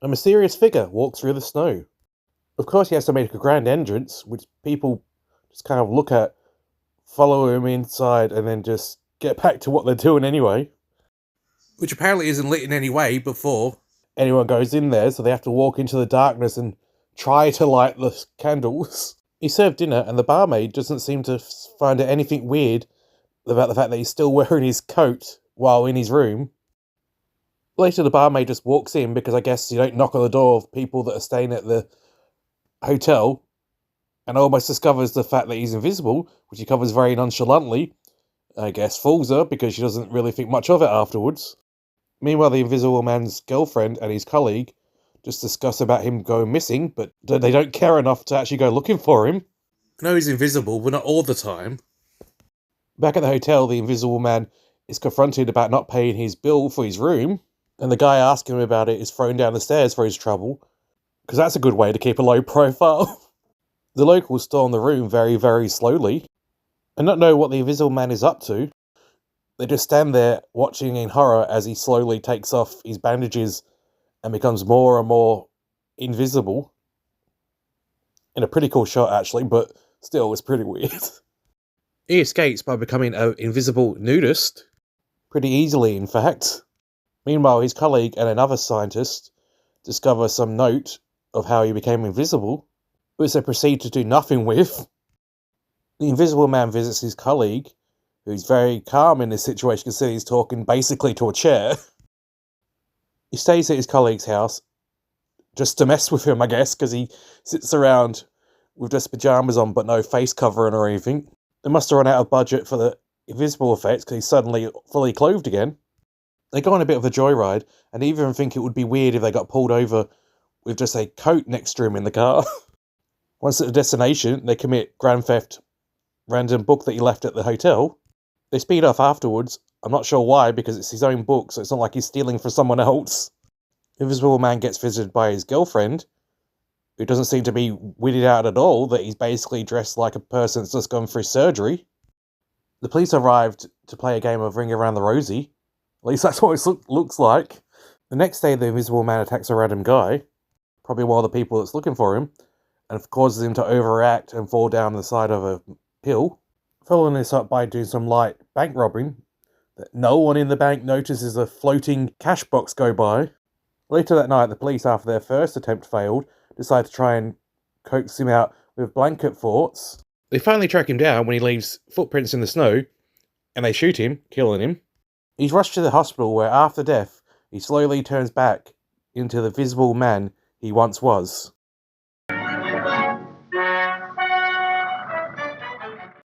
A mysterious figure walks through the snow. Of course, he has to make a grand entrance, which people just kind of look at, follow him inside, and then just get back to what they're doing anyway. Which apparently isn't lit in any way before anyone goes in there, so they have to walk into the darkness and try to light the candles. He served dinner, and the barmaid doesn't seem to find it anything weird about the fact that he's still wearing his coat while in his room. Later, the barmaid just walks in because I guess you don't knock on the door of people that are staying at the hotel, and almost discovers the fact that he's invisible, which he covers very nonchalantly. I guess fools her because she doesn't really think much of it afterwards. Meanwhile, the Invisible Man's girlfriend and his colleague just discuss about him going missing, but they don't care enough to actually go looking for him. I know he's invisible, but not all the time. Back at the hotel, the Invisible Man is confronted about not paying his bill for his room, and the guy asking him about it is thrown down the stairs for his trouble, because that's a good way to keep a low profile. The locals storm the room very, very slowly, and not know what the Invisible Man is up to. They just stand there watching in horror as he slowly takes off his bandages and becomes more and more invisible. In a pretty cool shot, actually, but still, it's pretty weird. He escapes by becoming an invisible nudist. Pretty easily, in fact. Meanwhile, his colleague and another scientist discover some note of how he became invisible, which they proceed to do nothing with. The Invisible Man visits his colleague, who's very calm in this situation because he's talking basically to a chair. He stays at his colleague's house just to mess with him, I guess, because he sits around with just pyjamas on but no face covering or anything. They must have run out of budget for the invisible effects because he's suddenly fully clothed again. They go on a bit of a joyride, and even think it would be weird if they got pulled over with just a coat next to him in the car. Once at the destination, they commit grand theft, random book that he left at the hotel. They speed off afterwards. I'm not sure why, because it's his own book, so it's not like he's stealing from someone else. The Invisible Man gets visited by his girlfriend, who doesn't seem to be weirded out at all that he's basically dressed like a person that's just gone through surgery. The police arrived to play a game of Ring Around the Rosie. At least that's what it looks like. The next day, the Invisible Man attacks a random guy, probably one of the people that's looking for him, and causes him to overact and fall down the side of a hill. Following this up by doing some light bank robbing, that no one in the bank notices a floating cash box go by. Later that night, the police, after their first attempt failed, decide to try and coax him out with blanket forts. They finally track him down when he leaves footprints in the snow, and they shoot him, killing him. He's rushed to the hospital where, after death, he slowly turns back into the visible man he once was.